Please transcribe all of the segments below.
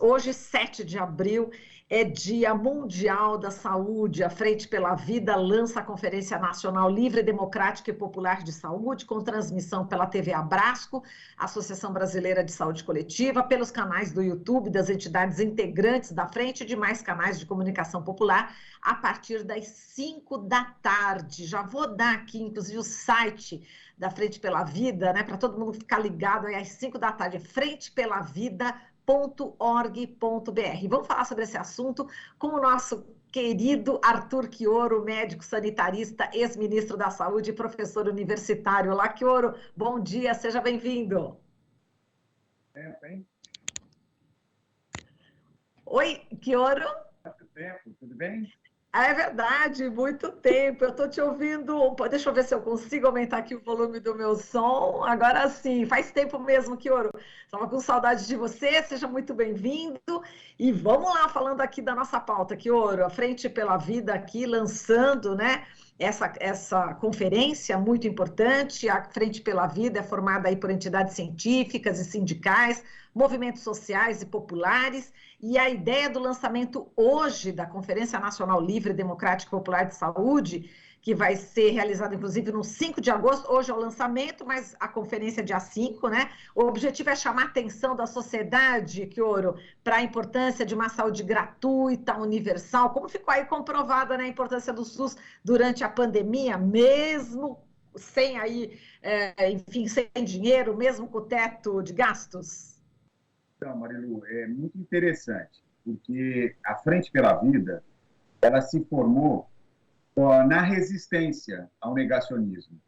Hoje, 7 de abril, é Dia Mundial da Saúde. A Frente pela Vida lança a Conferência Nacional Livre, Democrática e Popular de Saúde, com transmissão pela TV Abrasco, Associação Brasileira de Saúde Coletiva, pelos canais do YouTube das entidades integrantes da Frente e demais canais de comunicação popular, a partir das 5 da tarde. Já vou dar aqui, inclusive, o site da Frente pela Vida, né, para todo mundo ficar ligado aí às 5 da tarde, frentepelavida.org.br. Vamos falar sobre esse assunto com o nosso querido Arthur Chioro, médico sanitarista, ex-ministro da Saúde e professor universitário. Olá, Chioro, bom dia, seja bem-vindo. Oi, Chioro. Quanto tempo, tudo bem? É verdade, muito tempo. Eu estou te ouvindo. Deixa eu ver se eu consigo aumentar aqui o volume do meu som. Agora sim, faz tempo mesmo, Chioro. Estava com saudade de você, seja muito bem-vindo. E vamos lá, falando aqui da nossa pauta, Chioro. A Frente pela Vida aqui lançando, né? Essa conferência muito importante. A Frente pela Vida é formada aí por entidades científicas e sindicais, movimentos sociais e populares, e a ideia do lançamento hoje da Conferência Nacional Livre, Democrática e Popular de Saúde, que vai ser realizada, inclusive, no 5 de agosto, hoje é o lançamento, mas a conferência é dia 5, né? O objetivo é chamar a atenção da sociedade, Chioro, para a importância de uma saúde gratuita, universal, como ficou aí comprovada, né, a importância do SUS durante a pandemia, mesmo sem aí, enfim, sem dinheiro, mesmo com o teto de gastos? Então, Marilu, é muito interessante, porque a Frente pela Vida, ela se formou na resistência ao negacionismo.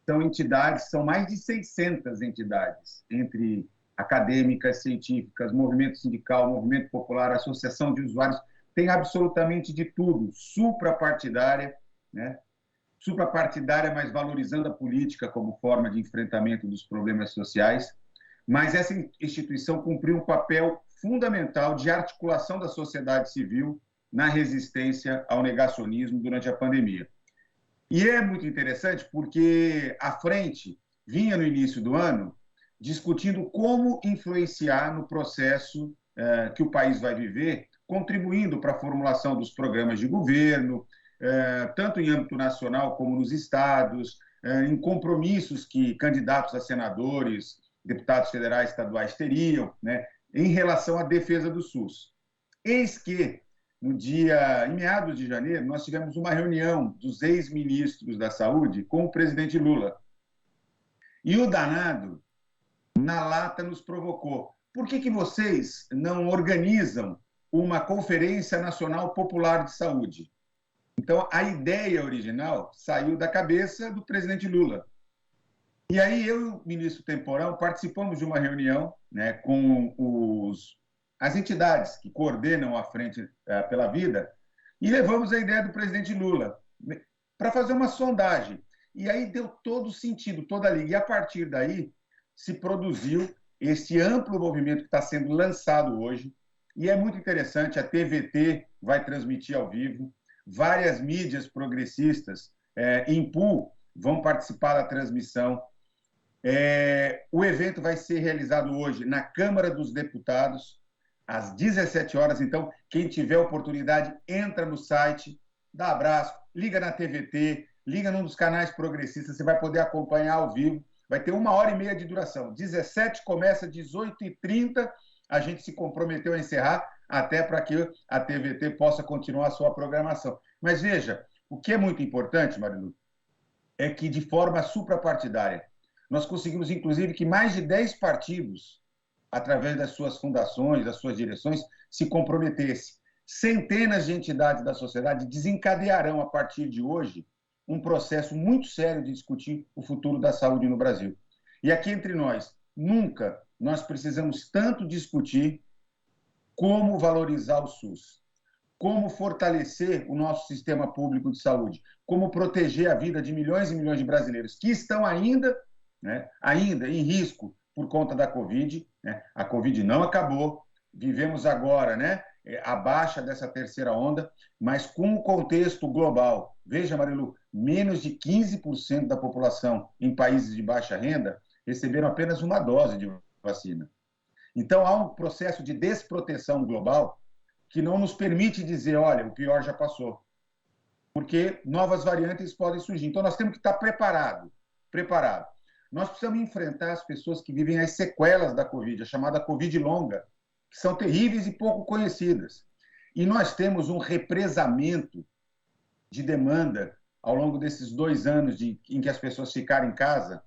São entidades, são mais de 600 entidades, entre acadêmicas, científicas, movimento sindical, movimento popular, associação de usuários, tem absolutamente de tudo, suprapartidária, né? Suprapartidária, mas valorizando a política como forma de enfrentamento dos problemas sociais. Mas essa instituição cumpriu um papel fundamental de articulação da sociedade civil na resistência ao negacionismo durante a pandemia. E é muito interessante porque a Frente vinha no início do ano discutindo como influenciar no processo que o país vai viver, contribuindo para a formulação dos programas de governo, tanto em âmbito nacional como nos estados, em compromissos que candidatos a senadores, deputados federais, estaduais teriam, né, em relação à defesa do SUS. Eis que, em meados de janeiro, nós tivemos uma reunião dos ex-ministros da Saúde com o presidente Lula. E o danado, na lata, nos provocou. Por que vocês não organizam uma Conferência Nacional Popular de Saúde? Então, a ideia original saiu da cabeça do presidente Lula. E aí eu e o ministro Temporão participamos de uma reunião, né, com as entidades que coordenam a Frente pela Vida e levamos a ideia do presidente Lula para fazer uma sondagem. E aí deu todo sentido, toda a liga. E a partir daí se produziu esse amplo movimento que está sendo lançado hoje. E é muito interessante, a TVT vai transmitir ao vivo, várias mídias progressistas em pool vão participar da transmissão. O evento vai ser realizado hoje na Câmara dos Deputados, às 17 horas. Então, quem tiver oportunidade, entra no site, dá abraço, liga na TVT, liga num dos canais progressistas, você vai poder acompanhar ao vivo. Vai ter 1h30 de duração. 17 começa, 18h30, a gente se comprometeu a encerrar, até para que a TVT possa continuar a sua programação. Mas veja, o que é muito importante, Marilu, é que de forma suprapartidária, nós conseguimos, inclusive, que mais de 10 partidos, através das suas fundações, das suas direções, se comprometessem. Centenas de entidades da sociedade desencadearão, a partir de hoje, um processo muito sério de discutir o futuro da saúde no Brasil. E aqui entre nós, nunca nós precisamos tanto discutir como valorizar o SUS, como fortalecer o nosso sistema público de saúde, como proteger a vida de milhões e milhões de brasileiros que estão ainda em risco por conta da Covid. Né? A Covid não acabou, vivemos agora, né, a baixa dessa terceira onda, mas com o contexto global. Veja, Marilu, menos de 15% da população em países de baixa renda receberam apenas uma dose de vacina. Então, há um processo de desproteção global que não nos permite dizer, olha, o pior já passou, porque novas variantes podem surgir. Então, nós temos que estar preparado. Nós precisamos enfrentar as pessoas que vivem as sequelas da Covid, a chamada Covid longa, que são terríveis e pouco conhecidas. E nós temos um represamento de demanda ao longo desses 2 anos em que as pessoas ficaram em casa,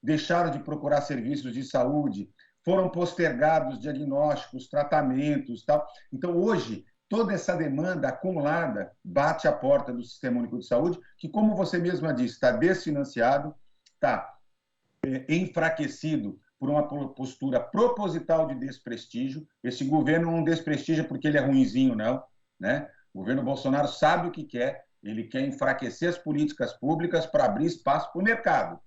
deixaram de procurar serviços de saúde, foram postergados diagnósticos, tratamentos, tal. Então, hoje, toda essa demanda acumulada bate à porta do Sistema Único de Saúde, que, como você mesma disse, está desfinanciado, está enfraquecido por uma postura proposital de desprestígio. Esse governo não desprestigia porque ele é ruinzinho, não, né? O governo Bolsonaro sabe o que quer, ele quer enfraquecer as políticas públicas para abrir espaço para o mercado,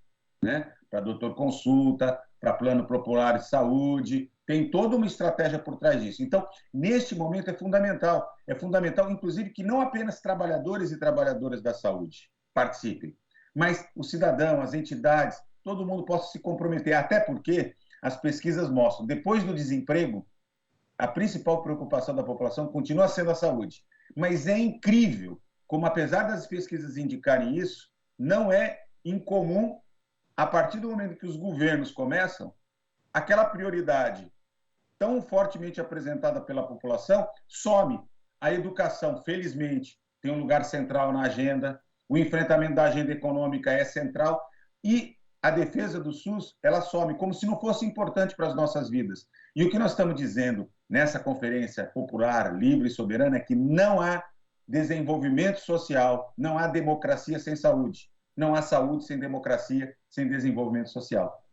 né? Para doutor consulta, para plano popular de saúde, tem toda uma estratégia por trás disso. Então, neste momento é fundamental, inclusive, que não apenas trabalhadores e trabalhadoras da saúde participem, mas o cidadão, as entidades, todo mundo possa se comprometer, até porque as pesquisas mostram, depois do desemprego, a principal preocupação da população continua sendo a saúde. Mas é incrível como, apesar das pesquisas indicarem isso, não é incomum, a partir do momento que os governos começam, aquela prioridade tão fortemente apresentada pela população some. A educação, felizmente, tem um lugar central na agenda, o enfrentamento da agenda econômica é central e a defesa do SUS, ela some, como se não fosse importante para as nossas vidas. E o que nós estamos dizendo nessa conferência popular, livre e soberana, é que não há desenvolvimento social, não há democracia sem saúde. Não há saúde sem democracia, sem desenvolvimento social.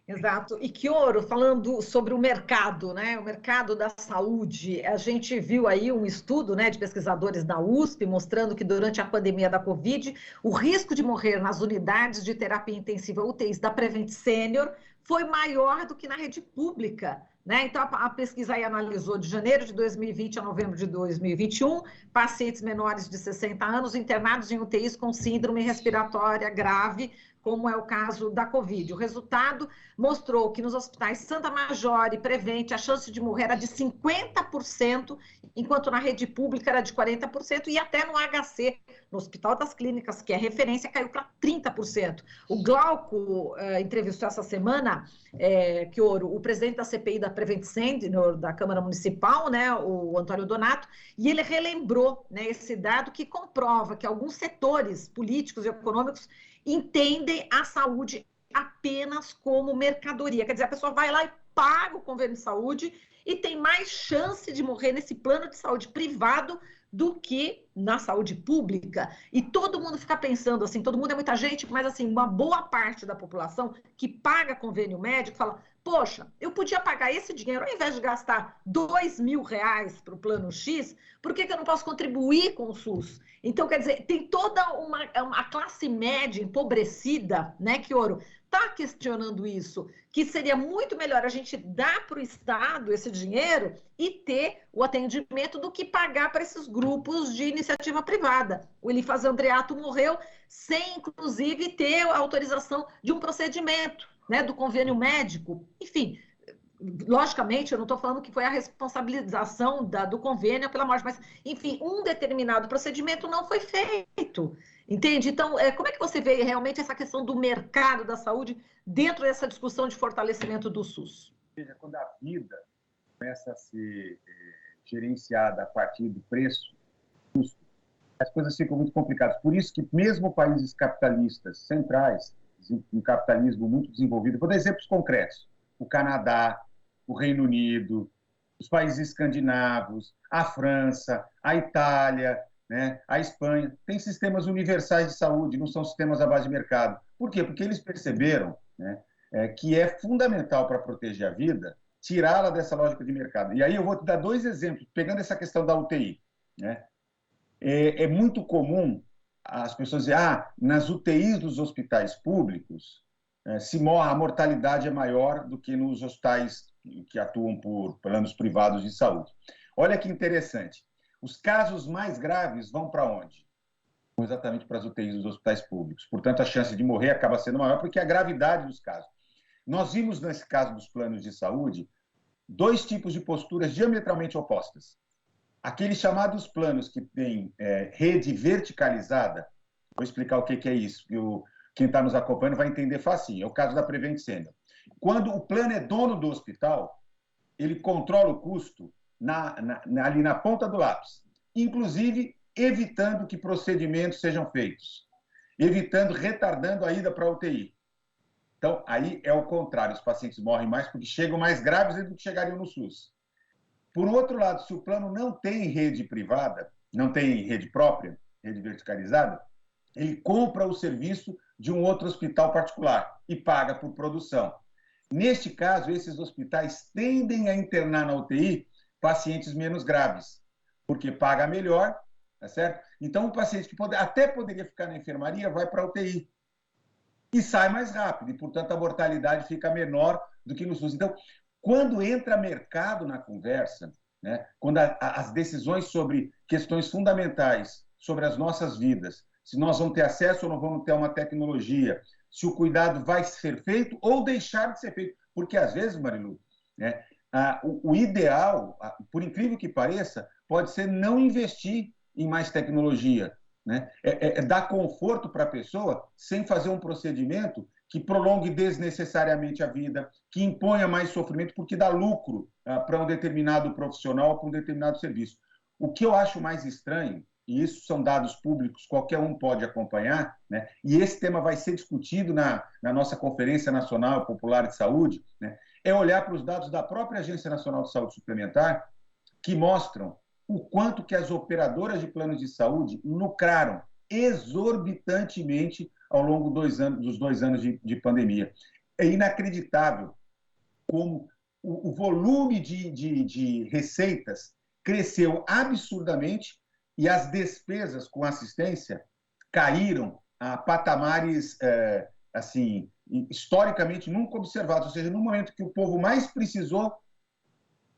Exato. E Chioro, falando sobre o mercado, né? O mercado da saúde, a gente viu aí um estudo, né, de pesquisadores da USP mostrando que durante a pandemia da Covid, o risco de morrer nas unidades de terapia intensiva UTIs da Prevent Senior foi maior do que na rede pública, né? Então, a pesquisa aí analisou de janeiro de 2020 a novembro de 2021, pacientes menores de 60 anos internados em UTIs com síndrome respiratória grave, como é o caso da Covid. O resultado mostrou que nos hospitais Santa Major e Prevent a chance de morrer era de 50%, enquanto na rede pública era de 40%, e até no HC, no Hospital das Clínicas, que é referência, caiu para 30%. O Glauco entrevistou essa semana, Chioro, o presidente da CPI da Prevent Senior, da Câmara Municipal, né, o Antônio Donato, e ele relembrou, né, esse dado que comprova que alguns setores políticos e econômicos entendem a saúde apenas como mercadoria. Quer dizer, a pessoa vai lá e paga o convênio de saúde e tem mais chance de morrer nesse plano de saúde privado do que na saúde pública. E todo mundo fica pensando assim, todo mundo é muita gente, mas assim, uma boa parte da população que paga convênio médico fala, poxa, eu podia pagar esse dinheiro, ao invés de gastar R$ 2.000 para o plano X, por que eu não posso contribuir com o SUS? Então, quer dizer, tem toda uma classe média empobrecida, né, Chioro, está questionando isso, que seria muito melhor a gente dar para o Estado esse dinheiro e ter o atendimento do que pagar para esses grupos de iniciativa privada. O Elifaz Andreato morreu sem, inclusive, ter a autorização de um procedimento, né, do convênio médico. Enfim, logicamente, eu não estou falando que foi a responsabilização do convênio pela morte, mas, enfim, um determinado procedimento não foi feito. Entende? Então, como é que você vê realmente essa questão do mercado da saúde dentro dessa discussão de fortalecimento do SUS? Veja, quando a vida começa a ser gerenciada a partir do preço, as coisas ficam muito complicadas. Por isso que mesmo países capitalistas centrais, um capitalismo muito desenvolvido, vou dar exemplos concretos, o Canadá, o Reino Unido, os países escandinavos, a França, a Itália, né, a Espanha, têm sistemas universais de saúde, não são sistemas à base de mercado. Por quê? Porque eles perceberam, né, que é fundamental para proteger a vida tirá-la dessa lógica de mercado. E aí eu vou te dar 2 exemplos, pegando essa questão da UTI. Né? É muito comum as pessoas dizerem nas UTIs dos hospitais públicos a mortalidade é maior do que nos hospitais que atuam por planos privados de saúde. Olha que interessante. Os casos mais graves vão para onde? Exatamente para as UTIs dos hospitais públicos. Portanto, a chance de morrer acaba sendo maior porque a gravidade dos casos. Nós vimos, nesse caso dos planos de saúde, dois tipos de posturas diametralmente opostas. Aqueles chamados planos que têm rede verticalizada, vou explicar o que é isso, que quem está nos acompanhando vai entender facinho, é o caso da Prevent Senior. Quando o plano é dono do hospital, ele controla o custo ali na ponta do lápis, inclusive evitando que procedimentos sejam feitos, retardando a ida para a UTI. Então, aí é o contrário, os pacientes morrem mais porque chegam mais graves do que chegariam no SUS. Por outro lado, se o plano não tem rede privada, não tem rede própria, rede verticalizada, ele compra o serviço de um outro hospital particular e paga por produção. Neste caso, esses hospitais tendem a internar na UTI pacientes menos graves, porque paga melhor, tá certo? Então, o paciente que até poderia ficar na enfermaria vai para a UTI e sai mais rápido, e, portanto, a mortalidade fica menor do que no SUS. Então, quando entra mercado na conversa, né, quando as decisões sobre questões fundamentais sobre as nossas vidas, se nós vamos ter acesso ou não vamos ter uma tecnologia, se o cuidado vai ser feito ou deixar de ser feito. Porque, às vezes, Marilu, né, o ideal, por incrível que pareça, pode ser não investir em mais tecnologia, né? Dar conforto para a pessoa sem fazer um procedimento que prolongue desnecessariamente a vida, que imponha mais sofrimento, porque dá lucro para um determinado profissional, para um determinado serviço. O que eu acho mais estranho, e isso são dados públicos, qualquer um pode acompanhar, né? E esse tema vai ser discutido na nossa Conferência Nacional Popular de Saúde, né? É olhar para os dados da própria Agência Nacional de Saúde Suplementar, que mostram o quanto que as operadoras de planos de saúde lucraram exorbitantemente ao longo dos 2 anos de pandemia. É inacreditável como o volume de receitas cresceu absurdamente e as despesas com assistência caíram a patamares assim, historicamente nunca observados. Ou seja, no momento que o povo mais precisou,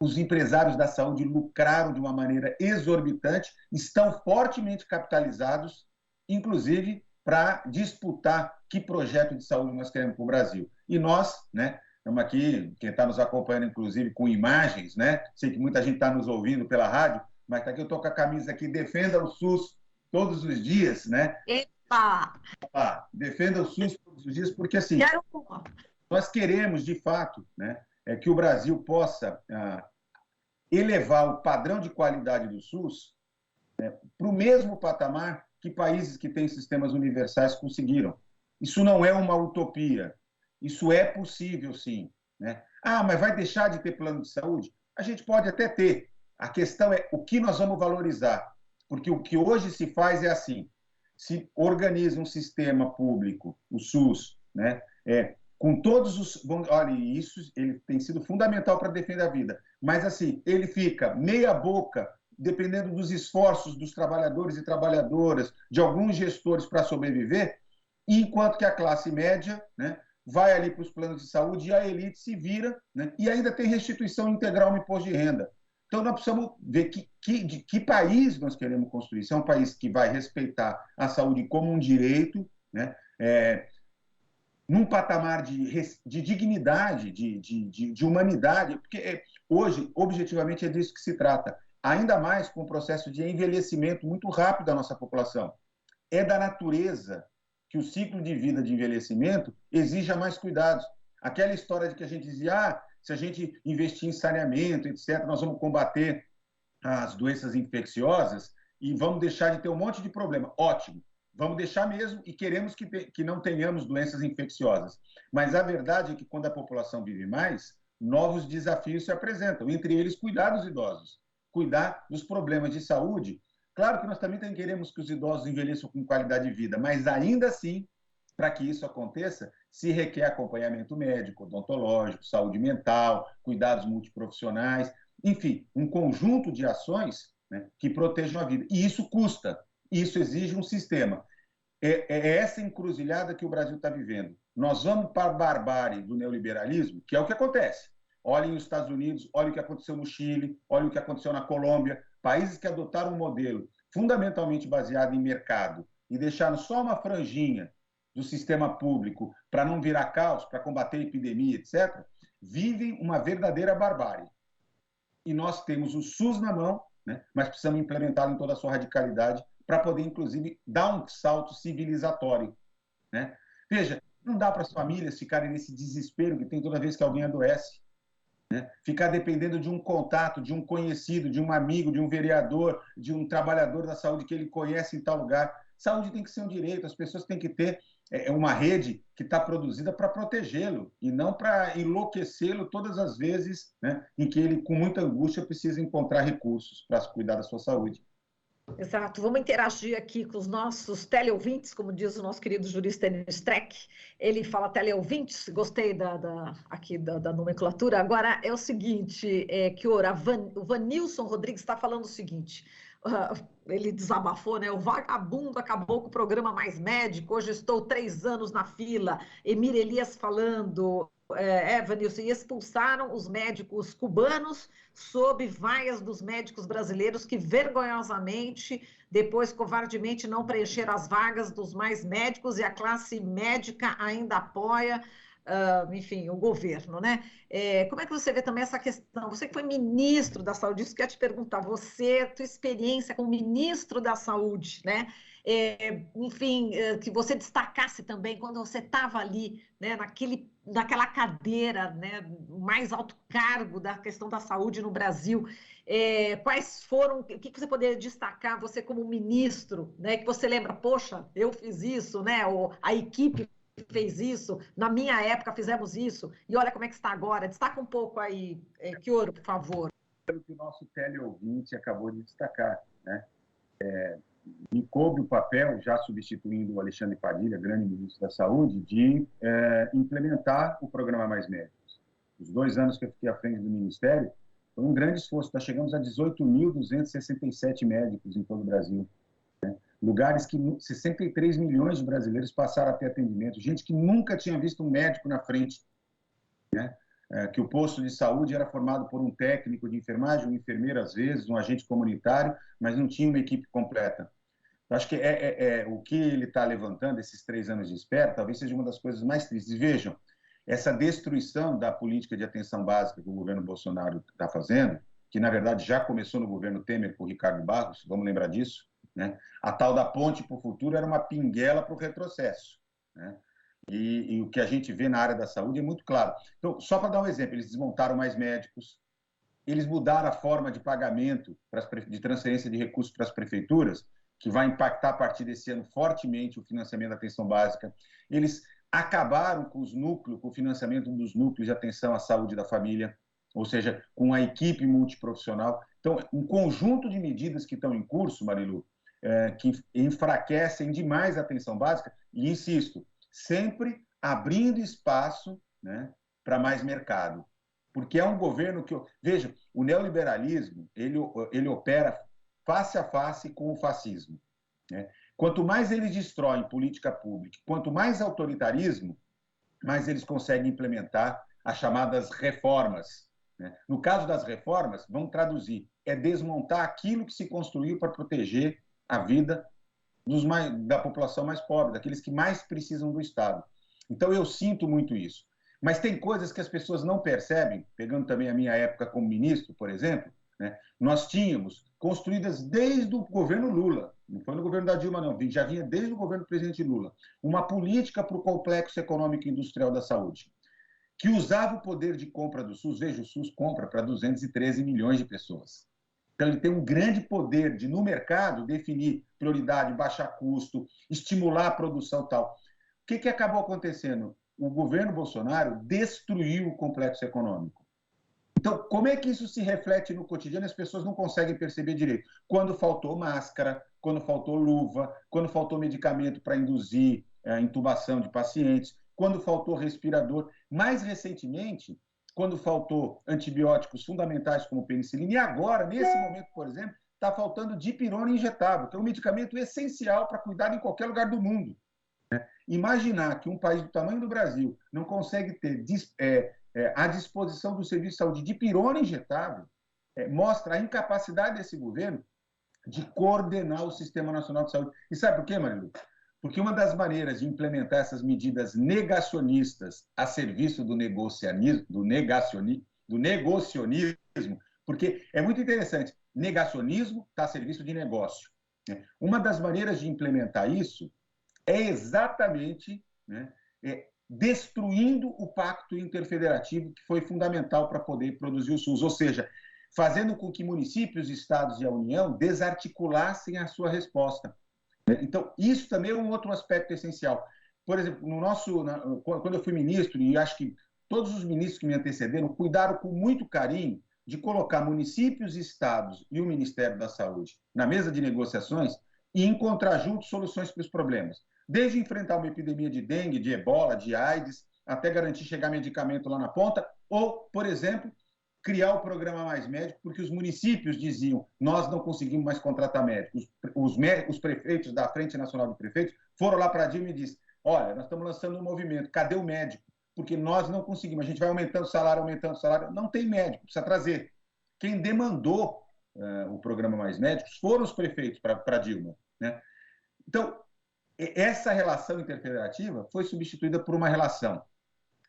os empresários da saúde lucraram de uma maneira exorbitante, estão fortemente capitalizados, inclusive para disputar que projeto de saúde nós queremos para o Brasil. E nós, né, estamos aqui, quem está nos acompanhando, inclusive, com imagens, né? Sei que muita gente está nos ouvindo pela rádio, mas tá aqui, eu estou com a camisa aqui, defenda o SUS todos os dias, né? Epa! Defenda o SUS todos os dias, porque assim, Quero... nós queremos, de fato, né, que o Brasil possa elevar o padrão de qualidade do SUS, né, para o mesmo patamar que países que têm sistemas universais conseguiram. Isso não é uma utopia. Isso é possível, sim, né? Mas vai deixar de ter plano de saúde? A gente pode até ter. A questão é o que nós vamos valorizar. Porque o que hoje se faz é assim: se organiza um sistema público, o SUS, né, com todos os... Olha, isso ele tem sido fundamental para defender a vida. Mas, assim, ele fica meia boca, dependendo dos esforços dos trabalhadores e trabalhadoras, de alguns gestores para sobreviver, enquanto que a classe média, né, vai ali para os planos de saúde e a elite se vira, né, e ainda tem restituição integral no imposto de renda. Então, nós precisamos ver de que país nós queremos construir. Se é um país que vai respeitar a saúde como um direito, né, num patamar de dignidade, de humanidade, porque hoje, objetivamente, é disso que se trata. Ainda mais com o processo de envelhecimento muito rápido da nossa população. É da natureza que o ciclo de vida de envelhecimento exija mais cuidados. Aquela história de que a gente dizia, se a gente investir em saneamento, etc., nós vamos combater as doenças infecciosas e vamos deixar de ter um monte de problema. Ótimo. Vamos deixar mesmo e queremos que não tenhamos doenças infecciosas. Mas a verdade é que quando a população vive mais, novos desafios se apresentam, entre eles cuidar dos idosos, cuidar dos problemas de saúde. Claro que nós também queremos que os idosos envelheçam com qualidade de vida, mas ainda assim, para que isso aconteça, se requer acompanhamento médico, odontológico, saúde mental, cuidados multiprofissionais, enfim, um conjunto de ações, né, que protejam a vida. E isso custa, isso exige um sistema. É essa encruzilhada que o Brasil está vivendo. Nós vamos para a barbárie do neoliberalismo, que é o que acontece. Olhem os Estados Unidos, olhem o que aconteceu no Chile, olhem o que aconteceu na Colômbia, países que adotaram um modelo fundamentalmente baseado em mercado e deixaram só uma franjinha do sistema público para não virar caos, para combater a epidemia, etc., vivem uma verdadeira barbárie. e nós temos o SUS na mão, né? Mas precisamos implementá-lo em toda a sua radicalidade para poder, inclusive, dar um salto civilizatório, né? Veja, não dá para as famílias ficarem nesse desespero que tem toda vez que alguém adoece, né? Ficar dependendo de um contato, de um conhecido, de um amigo, de um vereador, de um trabalhador da saúde que ele conhece em tal lugar. Saúde tem que ser um direito, as pessoas têm que ter uma rede que está produzida para protegê-lo e não para enlouquecê-lo todas as vezes, né, em que ele, com muita angústia, precisa encontrar recursos para cuidar da sua saúde. Exato. Vamos interagir aqui com os nossos teleouvintes, como diz o nosso querido jurista Enes Treck. Ele fala teleouvintes, gostei aqui da nomenclatura. Agora é o seguinte, Chioro, o Vanilson Rodrigues está falando o seguinte, ele desabafou, né? O vagabundo acabou com o programa Mais Médico, hoje estou 3 anos na fila. Emir Elias falando... Vanilson, e expulsaram os médicos cubanos sob vaias dos médicos brasileiros que vergonhosamente, depois covardemente não preencheram as vagas dos mais médicos e a classe médica ainda apoia, enfim, o governo, né? Como é que você vê também essa questão? Você que foi ministro da Saúde, isso que eu ia te perguntar, tua experiência como ministro da Saúde, né? Enfim, que você destacasse também quando você estava ali, né, naquela cadeira, né, o mais alto cargo da questão da saúde no Brasil, quais foram, o que você poderia destacar, você como ministro, né, que você lembra, poxa, eu fiz isso, né, ou a equipe fez isso, na minha época fizemos isso, e olha como é que está agora. Destaca um pouco aí, Chioro, por favor. Pelo que o nosso teleouvinte acabou de destacar, né? Me coube o papel, já substituindo o Alexandre Padilha, grande ministro da Saúde, de implementar o programa Mais Médicos. Os 2 anos que eu fiquei à frente do Ministério, foi um grande esforço. Nós chegamos a 18.267 médicos em todo o Brasil. Né? Lugares que 63 milhões de brasileiros passaram a ter atendimento. Gente que nunca tinha visto um médico na frente. Né? Que o posto de saúde era formado por um técnico de enfermagem, um enfermeiro às vezes, um agente comunitário, mas não tinha uma equipe completa. Eu acho que o que ele está levantando, esses 3 anos de espera, talvez seja uma das coisas mais tristes. Vejam, essa destruição da política de atenção básica que o governo Bolsonaro está fazendo, que na verdade já começou no governo Temer com o Ricardo Barros, vamos lembrar disso, né? A tal da ponte para o futuro era uma pinguela para o retrocesso, né? E o que a gente vê na área da saúde é muito claro. Então, só para dar um exemplo, eles desmontaram Mais Médicos, eles mudaram a forma de pagamento de transferência de recursos para as prefeituras, que vai impactar a partir desse ano fortemente o financiamento da atenção básica. Eles acabaram com o financiamento dos núcleos de atenção à saúde da família, ou seja, com a equipe multiprofissional. Então, um conjunto de medidas que estão em curso, Marilu, que enfraquecem demais a atenção básica, e insisto, sempre abrindo espaço, né, para mais mercado. Porque é um governo que... Veja, o neoliberalismo, ele opera face a face com o fascismo. Né? Quanto mais eles destroem política pública, quanto mais autoritarismo, mais eles conseguem implementar as chamadas reformas. Né? No caso das reformas, vamos traduzir, é desmontar aquilo que se construiu para proteger a vida da população mais pobre, daqueles que mais precisam do Estado. Então, eu sinto muito isso. Mas tem coisas que as pessoas não percebem, pegando também a minha época como ministro, por exemplo, né? Nós tínhamos construídas desde o governo Lula, não foi no governo da Dilma, não, já vinha desde o governo do presidente Lula, uma política para o complexo econômico e industrial da saúde, que usava o poder de compra do SUS. Veja, o SUS compra para 213 milhões de pessoas. Então, ele tem um grande poder de, no mercado, definir prioridade, baixar custo, estimular a produção e tal. O que acabou acontecendo? O governo Bolsonaro destruiu o complexo econômico. Então, como é que isso se reflete no cotidiano? As pessoas não conseguem perceber direito. Quando faltou máscara, quando faltou luva, quando faltou medicamento para induzir a intubação de pacientes, quando faltou respirador. Mais recentemente, quando faltou antibióticos fundamentais como penicilina. E agora, nesse momento, por exemplo, está faltando dipirona injetável, que é um medicamento essencial para cuidar em qualquer lugar do mundo. Imaginar que um país do tamanho do Brasil não consegue ter à disposição do serviço de saúde dipirona injetável mostra a incapacidade desse governo de coordenar o Sistema Nacional de Saúde. E sabe por quê, Marilu? Porque uma das maneiras de implementar essas medidas negacionistas a serviço do negacionismo, Porque é muito interessante, negacionismo está a serviço de negócio, né? Uma das maneiras de implementar isso é exatamente, né, destruindo o pacto interfederativo que foi fundamental para poder produzir o SUS, ou seja, fazendo com que municípios, estados e a União desarticulassem a sua resposta. Então, isso também é um outro aspecto essencial. Por exemplo, quando eu fui ministro, e acho que todos os ministros que me antecederam cuidaram com muito carinho de colocar municípios, estados e o Ministério da Saúde na mesa de negociações e encontrar juntos soluções para os problemas. Desde enfrentar uma epidemia de dengue, de ebola, de AIDS, até garantir chegar medicamento lá na ponta, ou, por exemplo, criar o programa Mais Médico, porque os municípios diziam, nós não conseguimos mais contratar médicos. Os prefeitos da Frente Nacional de Prefeitos foram lá para a Dilma e disseram, olha, nós estamos lançando um movimento, cadê o médico? Porque nós não conseguimos, a gente vai aumentando o salário, não tem médico, precisa trazer. Quem demandou o programa Mais Médicos foram os prefeitos para a Dilma, né? Então, essa relação interfederativa foi substituída por uma relação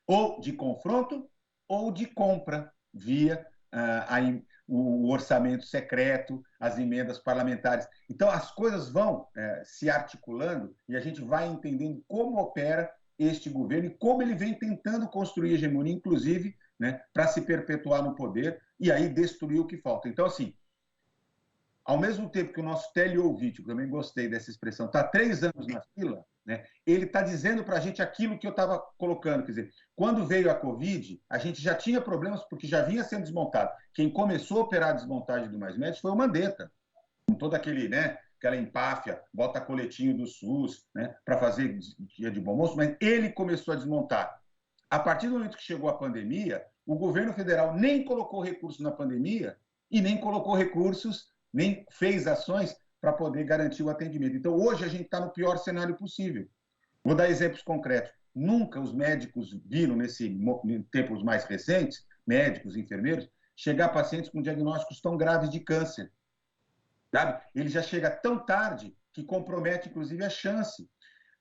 ou de confronto ou de compra via o orçamento secreto, as emendas parlamentares. Então, as coisas vão se articulando e a gente vai entendendo como opera este governo e como ele vem tentando construir hegemonia, inclusive, né, para se perpetuar no poder e aí destruir o que falta. Então, assim, ao mesmo tempo que o nosso teleouvinte, eu também gostei dessa expressão, está 3 anos na fila, né, ele está dizendo para a gente aquilo que eu estava colocando. Quer dizer, quando veio a Covid, a gente já tinha problemas porque já vinha sendo desmontado. Quem começou a operar a desmontagem do Mais Médicos foi o Mandetta, com todo aquela empáfia, bota coletinho do SUS, né, para fazer dia de bom moço, mas ele começou a desmontar. A partir do momento que chegou a pandemia, o governo federal nem colocou recursos na pandemia e nem colocou recursos, nem fez ações para poder garantir o atendimento. Então, hoje a gente está no pior cenário possível. Vou dar exemplos concretos. Nunca os médicos viram, em tempos mais recentes, médicos, enfermeiros, chegar a pacientes com diagnósticos tão graves de câncer. Sabe? Ele já chega tão tarde que compromete, inclusive, a chance.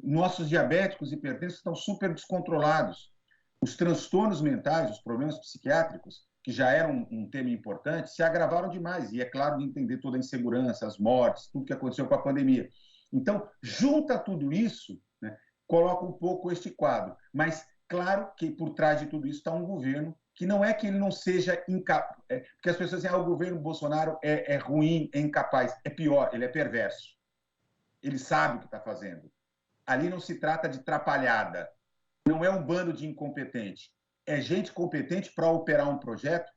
Nossos diabéticos e hipertensos estão super descontrolados. Os transtornos mentais, os problemas psiquiátricos, que já eram um tema importante, se agravaram demais. E é claro de entender toda a insegurança, as mortes, tudo que aconteceu com a pandemia. Então, junta tudo isso, né, coloca um pouco este quadro. Mas, claro que por trás de tudo isso está um governo que não é que ele não seja incapaz. Porque as pessoas dizem, o governo Bolsonaro é ruim, é incapaz. É pior, ele é perverso. Ele sabe o que está fazendo. Ali não se trata de trapalhada. Não é um bando de incompetente. É gente competente para operar um projeto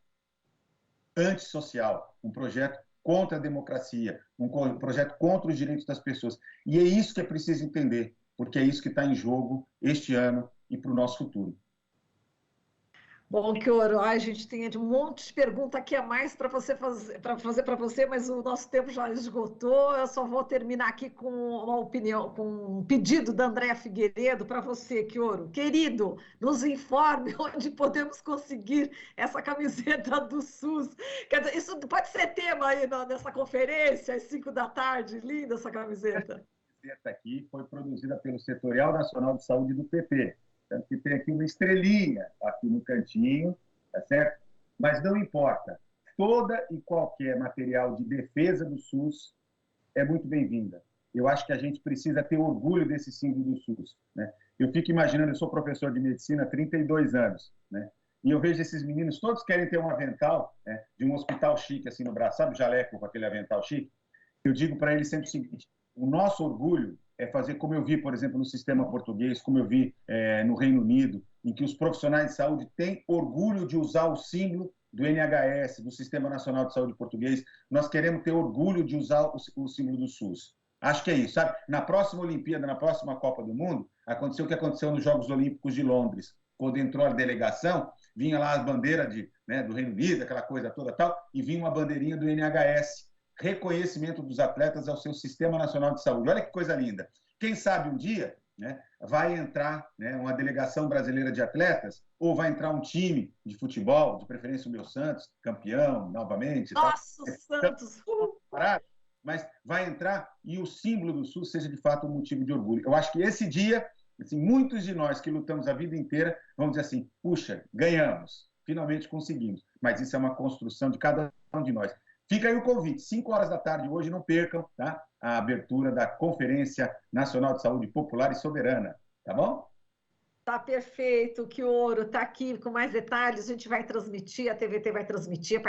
antissocial, um projeto contra a democracia, um projeto contra os direitos das pessoas. E é isso que é preciso entender, porque é isso que está em jogo este ano e para o nosso futuro. Bom, Chioro, a gente tem um monte de pergunta aqui a mais para fazer para você, mas o nosso tempo já esgotou. Eu só vou terminar aqui com uma opinião, com um pedido da Andréa Figueiredo para você, Chioro. Querido, nos informe onde podemos conseguir essa camiseta do SUS. Quer dizer, isso pode ser tema aí nessa conferência, às 5 da tarde. Linda essa camiseta. Essa camiseta aqui foi produzida pelo Setorial Nacional de Saúde do PT. Tanto que tem aqui uma estrelinha aqui no cantinho, tá certo? Mas não importa. Toda e qualquer material de defesa do SUS é muito bem-vinda. Eu acho que a gente precisa ter orgulho desse símbolo do SUS, né? Eu fico imaginando, eu sou professor de medicina há 32 anos, né? E eu vejo esses meninos, todos querem ter um avental, né, de um hospital chique assim no braço, sabe o jaleco com aquele avental chique? Eu digo para eles sempre o seguinte, o nosso orgulho é fazer como eu vi, por exemplo, no sistema português, como eu vi no Reino Unido, em que os profissionais de saúde têm orgulho de usar o símbolo do NHS, do Sistema Nacional de Saúde Português. Nós queremos ter orgulho de usar o símbolo do SUS. Acho que é isso, sabe? Na próxima Olimpíada, na próxima Copa do Mundo, aconteceu o que aconteceu nos Jogos Olímpicos de Londres. Quando entrou a delegação, vinha lá a bandeira do Reino Unido, aquela coisa toda tal, e vinha uma bandeirinha do NHS. Reconhecimento dos atletas ao seu Sistema Nacional de Saúde. Olha que coisa linda. Quem sabe um dia, né, vai entrar, né, uma delegação brasileira de atletas ou vai entrar um time de futebol, de preferência o meu Santos, campeão novamente. Nossa, Santos! Mas vai entrar e o símbolo do SUS seja de fato um motivo de orgulho. Eu acho que esse dia, assim, muitos de nós que lutamos a vida inteira vamos dizer assim, puxa, ganhamos, finalmente conseguimos. Mas isso é uma construção de cada um de nós. Fica aí o convite, 5 horas da tarde hoje, não percam, tá? A abertura da Conferência Nacional de Saúde Popular e Soberana, tá bom? Tá perfeito, que ouro, tá aqui com mais detalhes. A gente vai transmitir, a TVT vai transmitir a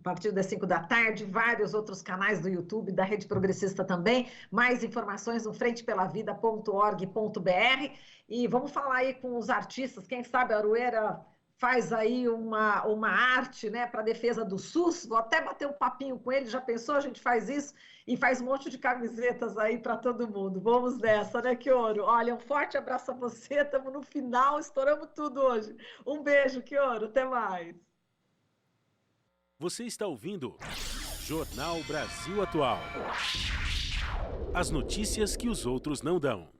partir das 5 da tarde, vários outros canais do YouTube, da Rede Progressista também. Mais informações no frentepelavida.org.br. E vamos falar aí com os artistas, quem sabe a Aroeira faz aí uma arte, né, para a defesa do SUS. Vou até bater um papinho com ele, já pensou? A gente faz isso e faz um monte de camisetas aí para todo mundo. Vamos nessa, né, Kioro? Olha, um forte abraço a você, estamos no final, estouramos tudo hoje. Um beijo, Kioro, até mais. Você está ouvindo Jornal Brasil Atual. As notícias que os outros não dão.